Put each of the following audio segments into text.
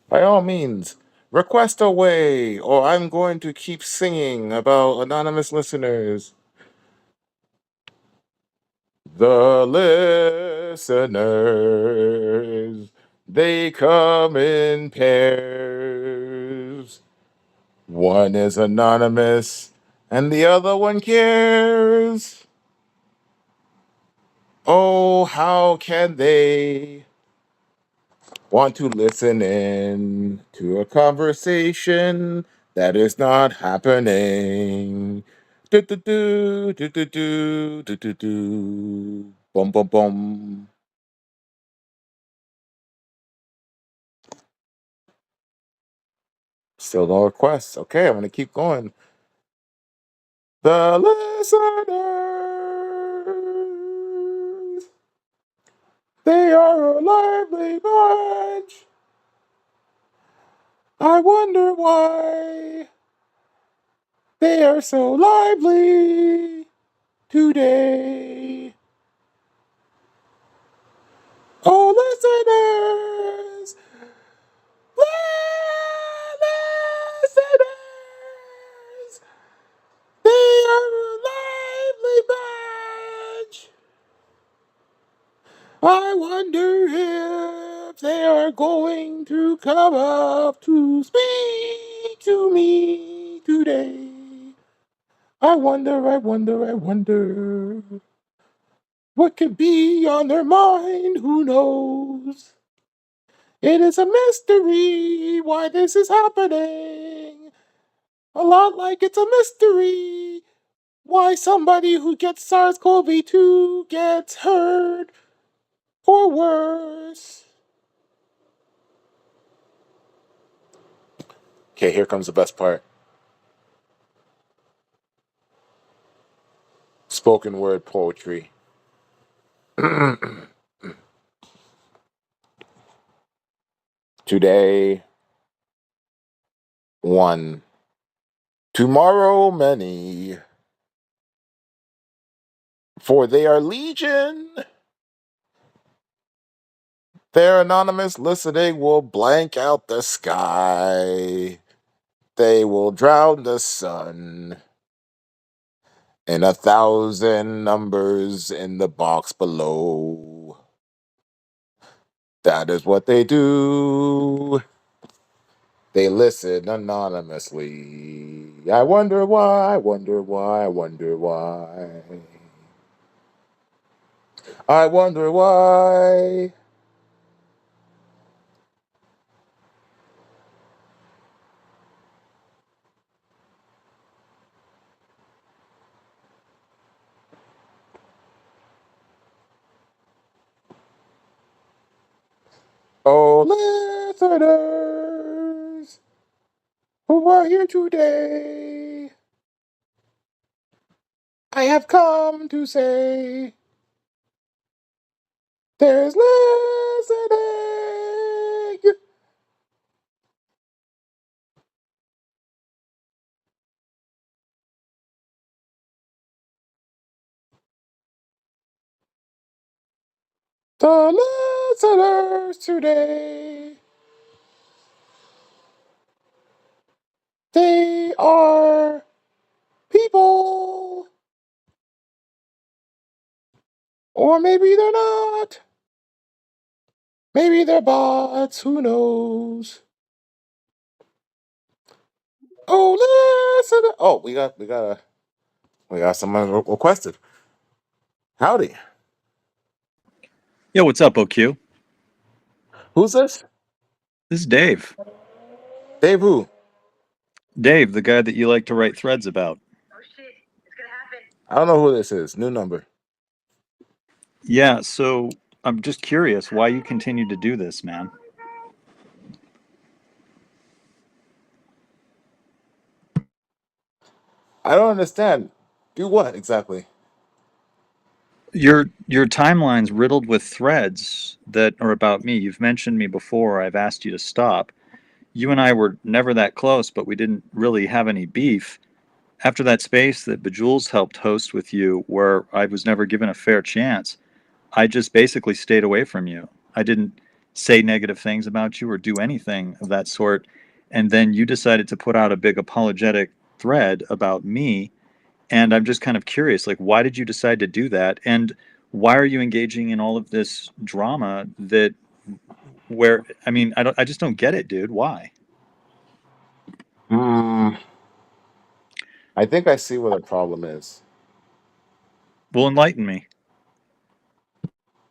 By all means, request away, or I'm going to keep singing about anonymous listeners. The listeners, they come in pairs. One is anonymous, and the other one cares. Oh, how can they want to listen in to a conversation that is not happening? Do do do do do do do do do. Bum bum bum. Still no requests. Okay, I'm gonna keep going. The listeners, they are a lively bunch. I wonder why they are so lively today. Oh, listeners, listeners, they are a lively bunch. I wonder if they are going to come up to speak to me today. I wonder, I wonder, I wonder. What could be on their mind? Who knows? It is a mystery why this is happening. A lot like it's a mystery why somebody who gets SARS-CoV-2 gets hurt or worse. Okay, here comes the best part. Spoken word poetry. Today, one. Tomorrow, many. For they are legion. Their anonymous listening will blank out the sky. They will drown the sun. And 1,000 numbers in the box below. That is what they do. They listen anonymously. I wonder why, I wonder why, I wonder why. I wonder why. Oh, listeners who are here today, I have come to say there's listening. The listeners today, they are people. Or maybe they're not. Maybe they're bots. Who knows? Oh, listen. Oh, we got someone requested. Howdy. Yo, what's up, OQ? Who's this? This is Dave. Dave who? Dave, the guy that you like to write threads about. I don't know who this is. New number. Yeah, so I'm just curious why you continue to do this, man. I don't understand. Do what exactly? Your timeline's riddled with threads that are about me. You've mentioned me before. I've asked you to stop. You and I were never that close, but we didn't really have any beef. After that space that Bejules helped host with you, where I was never given a fair chance, I just basically stayed away from you. I didn't say negative things about you or do anything of that sort. And then you decided to put out a big apologetic thread about me. And I'm just kind of curious, like, why did you decide to do that? And why are you engaging in all of this drama that where I mean, I just don't get it, dude. Why? Hmm. I think I see what the problem is. Well, enlighten me.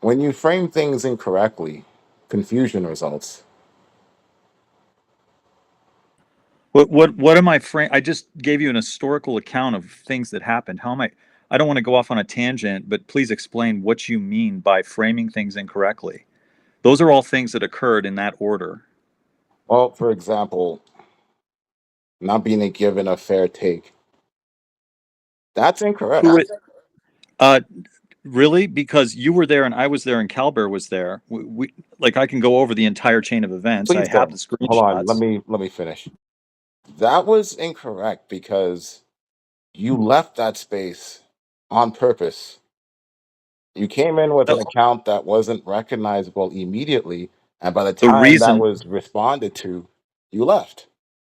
When you frame things incorrectly, confusion results. What am I frame? I just gave you an historical account of things that happened. How am I? I don't want to go off on a tangent, but please explain what you mean by framing things incorrectly. Those are all things that occurred in that order. Well, for example, not being given a fair take. That's Who incorrect. it? Uh, really? Because you were there and I was there and Calber was there. Like I can go over the entire chain of events. I Please have don't. the Hold on. Let screenshots. me let me finish. That was incorrect because you left that space on purpose. You came in with an The, account that wasn't recognizable immediately, and by the the time that reason, was responded to, you left.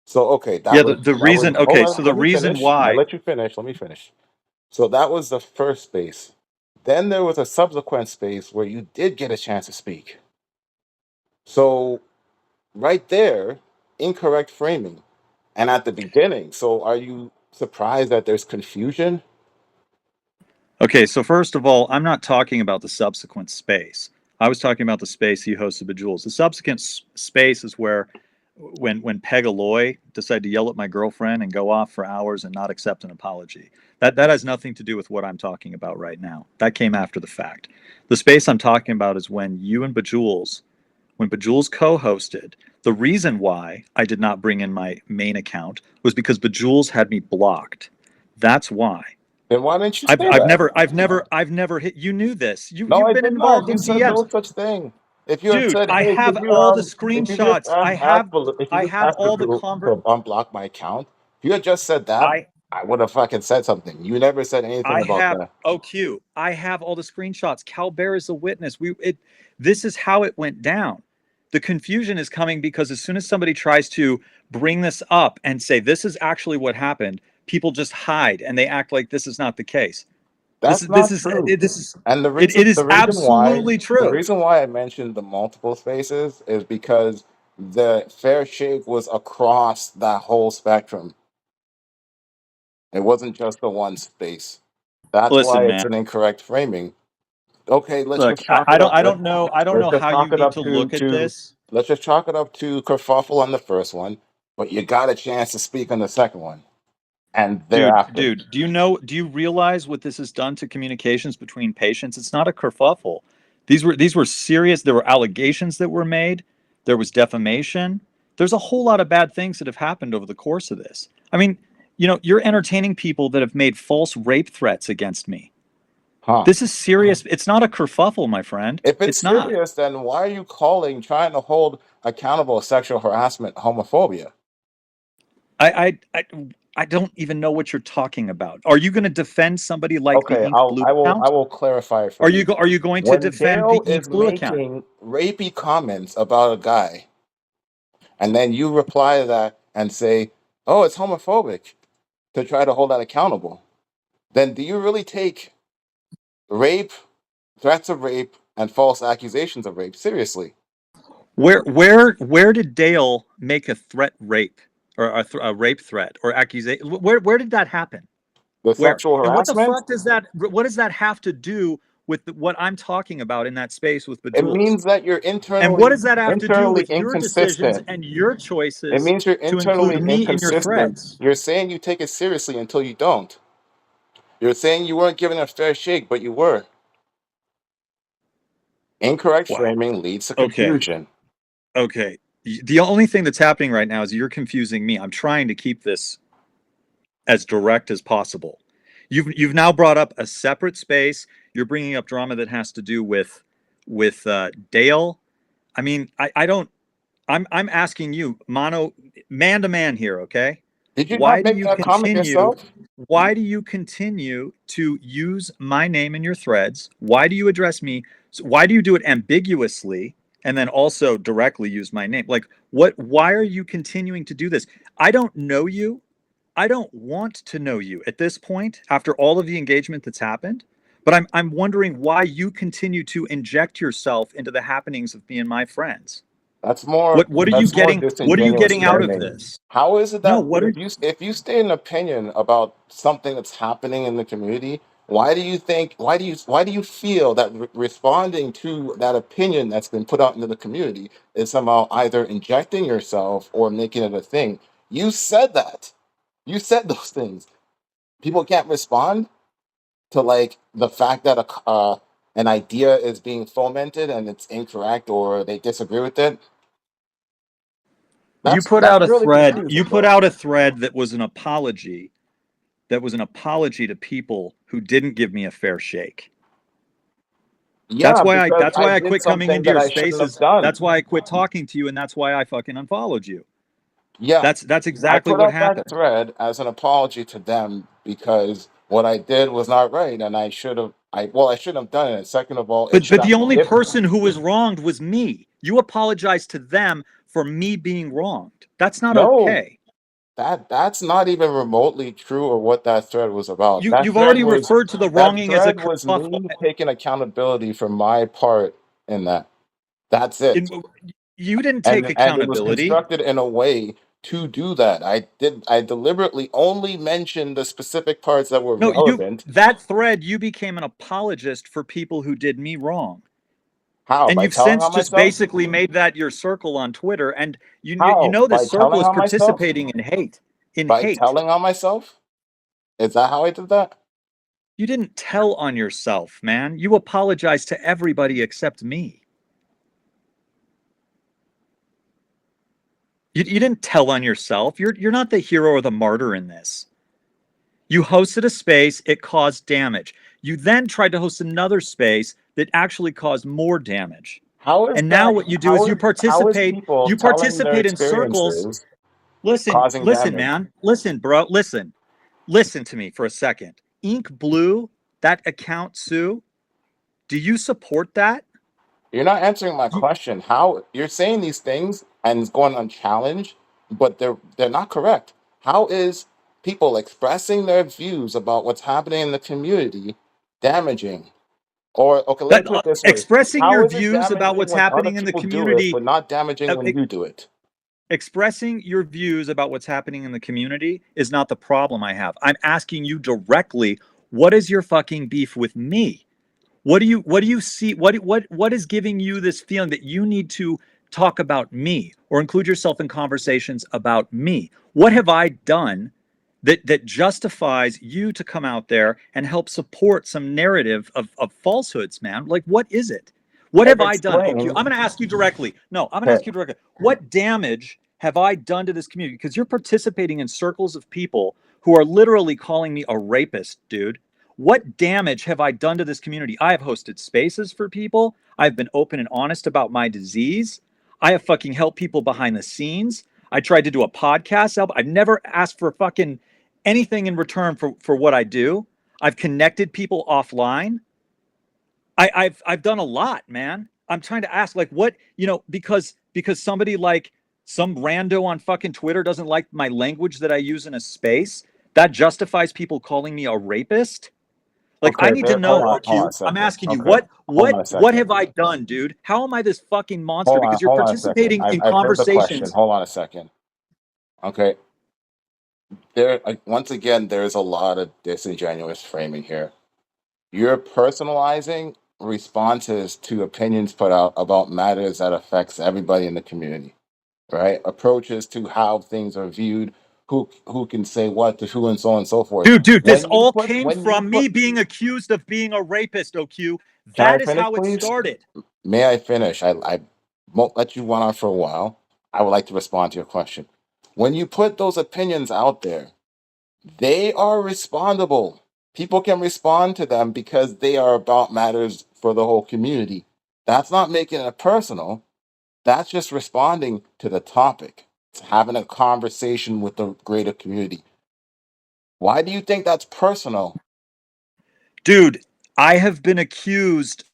So okay, yeah, the that was reason. hold Okay, on, so the let me reason finish. I why. let you finish. Let me finish. So that was the first space. Then there was a subsequent space where you did get a chance to speak. So right there, incorrect framing. And at the beginning, so are you surprised that there's confusion? Okay, so first of all, I'm not talking about the subsequent space. I was talking about the space he hosted Bejewels. The subsequent space is where when Peg Aloy decided to yell at my girlfriend and go off for hours and not accept an apology. That has nothing to do with what I'm talking about right now. That came after the fact. The space I'm talking about is when you and Bejewels, when Bejewels co-hosted. The reason why I did not bring in my main account was because Bejewels had me blocked. That's why. Then why didn't you I've say I've that? never I've never I've never hit you knew this. No, You've I been did not. involved You in said DMs. no such thing. If you had Dude, said, "Hey, could you if you just I have asked all the Badoo to unblock my account," if you had just said that, I I would have fucking said something. You never said anything I about have that. OQ. I have all the screenshots. Cal Bear is a witness. This is how it went down. The confusion is coming because as soon as somebody tries to bring this up and say this is actually what happened, people just hide and they act like this is not the case. This That's is this not is true. this is And it is absolutely the true. reason why I mentioned the multiple spaces is because the fair shake was across that whole spectrum. It wasn't just the one space. That's why Listen, it's man. an incorrect framing. Okay, let's Look, just chalk it up. I don't Let's know just how you chalk it need up to look at to this. let's just chalk it up to kerfuffle on the first one, but you got a chance to speak on the second one and thereafter. Do you realize what this has done to communications between patients? It's not a kerfuffle. These were serious. There were allegations that were made. There was defamation. There's a whole lot of bad things that have happened over the course of this. I mean, you're entertaining people that have made false rape threats against me. Huh. This is serious. It's not a kerfuffle, my friend. If it's It's not. serious, then why are you calling trying to hold accountable sexual harassment homophobia? I I don't even know what you're talking about. Are you going to defend somebody like the Okay, Ink Blue I account? will clarify it for you. Are you going to When defend the Dale Ink is Blue account? making rapey comments about a guy, and then you reply to that and say, "Oh, it's homophobic," to try to hold that accountable, then do you really take rape, threats of rape, and false accusations of rape seriously? Where did Dale make a threat rape or a rape threat or accusation? Where did that happen? The Where? sexual And what the harassment, fuck does that? What does that have to do with what I'm talking about in that space with it Bejewels? means that you're And what does that have to do internally with your decisions inconsistent. and your It choices means you're to include internally me in your inconsistent. threads? You're saying you take it seriously until you don't. You're saying you weren't given a fair shake, but you were. Incorrect Wow. framing leads to Okay. confusion. Okay. The only thing that's happening right now is you're confusing me. I'm trying to keep this as direct as possible. You've now brought up a separate space. You're bringing up drama that has to do with Dale. I mean, I don't. I'm asking you, man to man here. Okay, Did you not why do make you that comment continue? yourself? Why do you continue to use my name in your threads? Why do you address me? Why do you do it ambiguously? and then also directly use my name. Like, why are you continuing to do this? I don't know you. I don't want to know you at this point after all of the engagement that's happened. But I'm wondering why you continue to inject yourself into the happenings of me and my friends. That's more What are you disingenuous getting out of framing. this? How is it No, that what are if you state an opinion about something that's happening in the community, why do you feel that responding to that opinion that's been put out into the community is somehow either injecting yourself or making it a thing? You said that. You said those things. People can't respond to like the fact that an idea is being fomented and it's incorrect or they disagree with it. you put That's out a really thread? You confusing, put bro. out a thread that was an apology. That was an apology to people who didn't give me a fair shake. Yeah, because That's I why I did quit coming something into that your I shouldn't have spaces. done. That's why I quit talking to you, and that's why I fucking unfollowed you. Yeah, That's I exactly put what out that happened. thread as an apology to them because what I did was not right, and I should have. I shouldn't have done it. Second of all, it should But have the only given. person who was wronged was me. You apologized to them for me being wronged. That's not No, okay. that's not even remotely true or what that thread was about. You've already referred to the That wronging as a thread was kerfuffle. me taking accountability for my part in that. That's it. You didn't take And it was accountability. constructed in a way to do that. I deliberately only mentioned the specific parts that were No, you relevant. that thread you became an apologist for people who did me wrong. How? And By you've telling since on just myself? basically made that your circle on Twitter, and you How? know By this circle telling is on myself? participating in hate. In By hate. telling on myself? Is that how I did that? You didn't tell on yourself, man. You apologized to everybody except me. You didn't tell on yourself. You're not the hero or the martyr in this. You hosted a space, it caused damage. You then tried to host another space that actually caused more damage. How is And now that? what you do is How is people you telling their participate in circles. experiences causing Listen, damage? man. Listen, bro. Listen to me for a second. Ink Blue, that account, Sue, do you support that? You're not answering my You, question. How you're saying these things and it's going unchallenged, but they're not correct. How is people expressing their views about what's happening in the community damaging? Or okay, let me that put it this way. expressing How your is it views about damaging what's when other happening in the people do it, community, but not damaging uh, when you do it? expressing your views about what's happening in the community is not the problem I have. I'm asking you directly, what is your fucking beef with me? What do you see what is giving you this feeling that you need to talk about me or include yourself in conversations about me? What have I done that justifies you to come out there and help support some narrative of falsehoods, man? Like, what is it? What I've have I done? Okay, explained. I'm going to ask you directly. No, I'm going to Okay, ask you directly. What damage have I done to this community? Because you're participating in circles of people who are literally calling me a rapist, dude. What damage have I done to this community? I have hosted spaces for people. I've been open and honest about my disease. I have fucking helped people behind the scenes. I tried to do a podcast. I've never asked for fucking anything in return for what I do. I've connected people offline. I've done a lot, man. I'm trying to ask, like, what, because somebody like some rando on fucking Twitter doesn't like my language that I use in a space, that justifies people calling me a rapist. Like, I okay, need to know, hold on OQ. a I'm second. asking you, Okay, hold on a what second. have I done, dude? How am I this fucking monster? Because you're Hold on a second. participating in I've heard the question. conversations. Hold on a second. Okay, once again, there's a lot of disingenuous framing here. You're personalizing responses to opinions put out about matters that affects everybody in the community, right? Approaches to how things are viewed, who can say what to who, and so on and so forth. Dude, this When you all put came from me being accused of being a rapist, OQ. can I That is finish, how it please? started. May I finish? I won't let you run on for a while. I would like to respond to your question. When you put those opinions out there, they are respondable. People can respond to them because they are about matters for the whole community. That's not making it personal. That's just responding to the topic. It's having a conversation with the greater community. Why do you think that's personal? Dude, I have been accused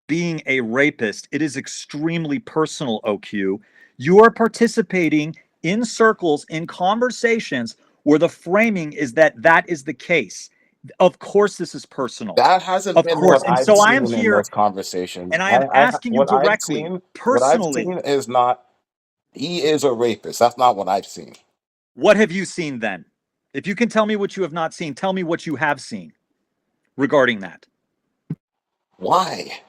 being a rapist. It is extremely personal, OQ. You are participating in circles, in conversations where the framing is that that is the case. Of course, this is personal. That hasn't Of been what course. And I've so I am seen in here this conversation. and I am asking you What I've directly, seen, what I've personally, seen is not he is a rapist. That's not what I've seen. what have you seen then? If you can tell me what you have not seen, tell me what you have seen regarding that. Why?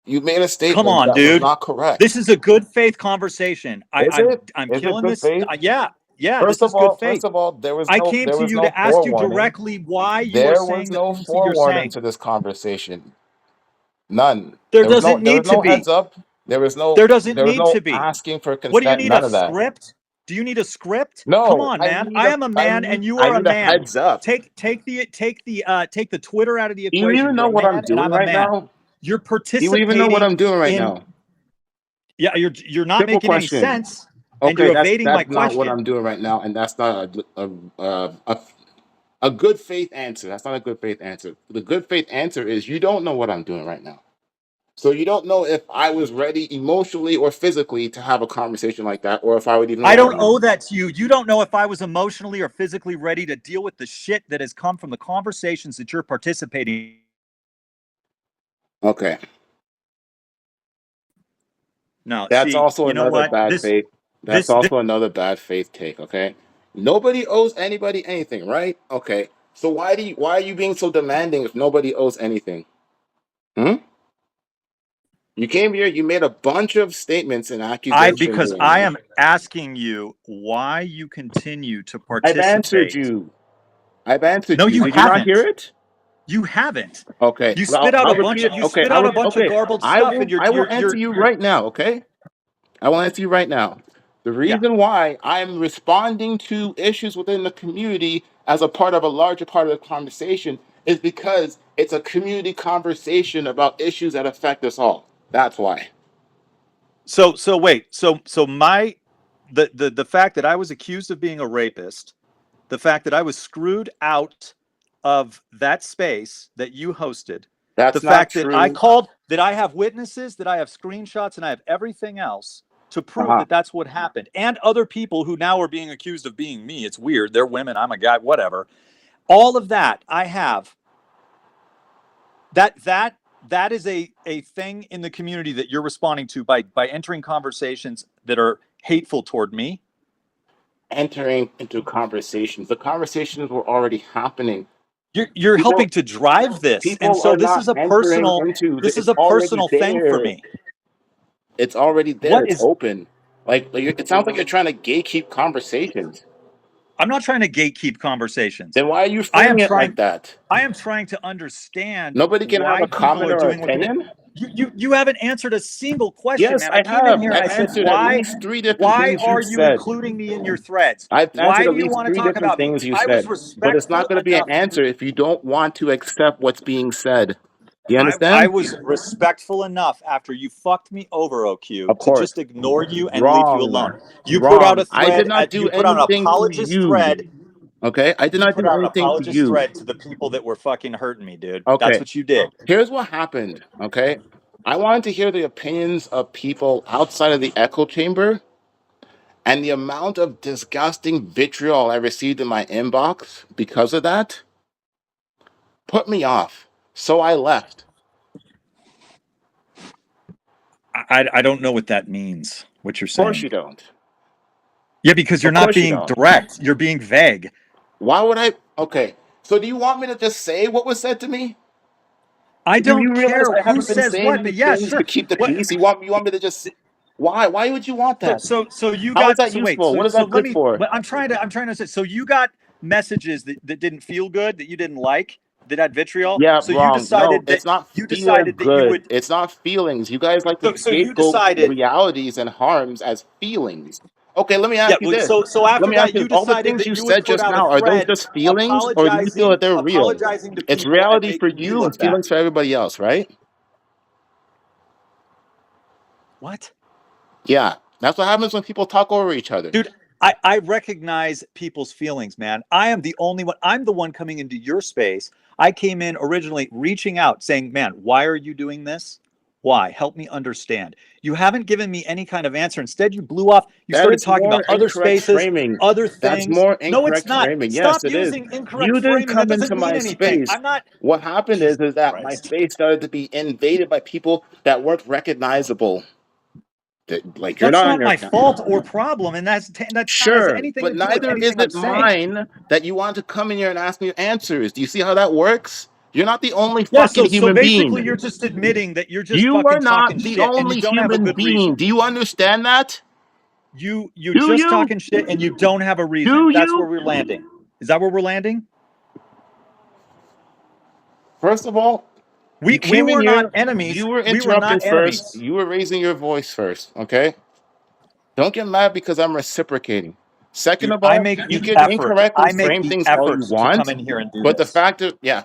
You made a Come statement on, that was dude. not correct. This is a good faith conversation. Is it? I'm Is it killing good this. faith? Yeah, yeah. This is good faith. First of all, I came there to was you no to ask you forewarning. directly why you are There was saying the no things that you're forewarning saying. to this conversation. None. There doesn't There was need to no be. heads up. There doesn't There was need no to be. asking for What do you consent. need? A None of that. script? Do you need a script? Come No, on, man. I am a man and you I are a need a man. heads up. Take the Twitter out of the Do you equation. even You're know a what I'm man and doing I'm a right man. now? You're Do you even know what participating I'm doing right in. now? Yeah, you're not Simple making any question. sense and Okay, you're evading my that's not what question. I'm doing right now, and that's not a good faith answer. That's not a good faith answer. The good faith answer is you don't know what I'm doing right now. So you don't know if I was ready emotionally or physically to have a conversation like that, or if I would even I want don't to. owe that to you. You don't know if I was emotionally or physically ready to deal with the shit that has come from the conversations that you're participating. Okay. No, That's see, also you know another what? bad faith. That's This also another bad faith take, okay? Nobody owes anybody anything, right? Okay. So why are you being so demanding if nobody owes anything? Hmm? You came here, you made a bunch of statements and accusations. because I am asking you why you continue to I've answered participate. you. I've answered No, you. you Did you not hear haven't. it? You haven't. Okay. You Well, spit out I'll a bunch repeat of it. you spit out a bunch of garbled stuff and I will answer you you're right now, okay? I will answer you right now. The yeah. reason why I'm responding to issues within the community as a part of a larger part of the conversation is because it's a community conversation about issues that affect us all. That's why. So wait. So my the fact that I was accused of being a rapist, the fact that I was screwed out of that space that you hosted, the That's not fact that I true. called, that I have witnesses, that I have screenshots, and I have everything else to prove Uh-huh. that that's what happened, and other people who now are being accused of being me. It's weird. They're women. I'm a guy. Whatever. All of that I have. That is a thing in the community that you're responding to by entering conversations that are hateful toward me. Entering into conversations. The conversations were already happening. You're People helping to drive this, and people so are not entering into this is it's a already personal thing for there. me. It's already there. What It's is open. It sounds like you're trying to gatekeep conversations. I'm not trying to gatekeep conversations. Then why are you I am framing it like trying that? I am trying to understand Nobody can have a why people comment are or doing what they're doing. opinion? You haven't answered a single question, Yes, man. I I came in have. here and I've I said, answered at least three different why things are you've you said. including me in your threads? I've answered Why at do you least want to three talk different about me? things you I was said. But it's not respectful going to be an enough. answer if you don't want to accept what's being said. Do you I understand? was respectful enough after you fucked me over, OQ, Of to course. just ignore you and leave you Wrong. alone. You put out Wrong. a I did thread, not do you put out an anything to apologist you. thread. Okay? I did You not put do out an anything to apologist you. thread to the people that were fucking hurting me, dude. That's Okay. what you did. Here's what happened. Okay. I wanted to hear the opinions of people outside of the echo chamber, and the amount of disgusting vitriol I received in my inbox because of that put me off. So I left. I don't know what that means, what you're Of course you saying. don't. Yeah, because you're Of not course you being don't. direct. You're being vague. Why would I? Okay. So do you want me to just say what was said to me? I Do you don't realize care I who haven't been says saying what, but these yeah, things to sure. keep the What peace? You want me to just why? Why would you want that? so you How is got that so wait, useful? What is so that let good me for? but I'm trying to say so you got messages that didn't feel good, that you didn't like, that had vitriol. Yeah, So wrong. No, it's not you feel decided that you good. would It's not feelings. You guys like to so you scapegoat decided realities and harms as feelings. Okay, let me yeah, ask you this. so Let after me ask that you, you all the decided things that you you would said put just out a now, are those thread just feelings or do you feel that they're real? apologizing to It's people and reality for making me you and look bad. feelings for everybody else, right? What? Yeah, that's what happens when people talk over each other. Dude, I recognize people's feelings, man. I am the only one. I'm the one coming into your space. I came in originally reaching out saying, man, why are you doing this? Why? Help me understand. You haven't given me any kind of answer. Instead, you blew off. You That started is talking more about other incorrect spaces, framing. other That's things. more No, it's incorrect not. framing. Yes, Stop it is. using incorrect You didn't framing. That come doesn't into mean my anything. space. I'm not. What happened Jesus is that my Christ. space started to be invaded by people that weren't recognizable. Like you're That's not on not your my account. fault or problem, and that's not has Sure, anything but to do with neither is anything I'm it saying. mine that you want to come in here and ask me answers. Do you see how that works? You're not the only Yeah, fucking so human basically being. you're just admitting that you're just You are fucking not talking the shit and you only don't have a human good being. reason. Do you understand that? You Do just you? talking shit and you don't have a reason. Do That's where you? we're landing. Is that where we're landing? First of all, you We came in were not here, enemies. you were We were interrupting not first, enemies. you were raising your voice first, okay? Don't get mad because I'm reciprocating. Second Dude, of all, you can incorrectly I make frame the things all you effort to come want, in here and do but the this. fact that, yeah,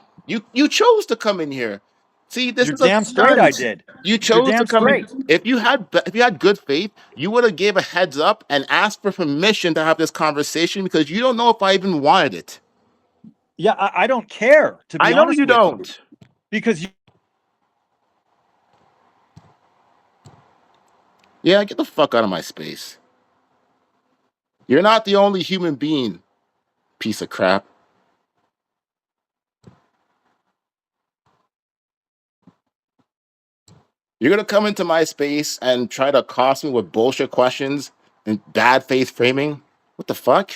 you chose to come in here. See, this You're is a damn straight I stunt. did. You You're chose to damn come in. straight. If you had good faith, you would have gave a heads up and asked for permission to have this conversation because you don't know if I even wanted it. Yeah, I don't care, to I be know honest you with you. don't. Because you, Yeah, get the fuck out of my space. You're not the only human being, piece of crap. You're gonna come into my space and try to accost me with bullshit questions and bad faith framing? What the fuck?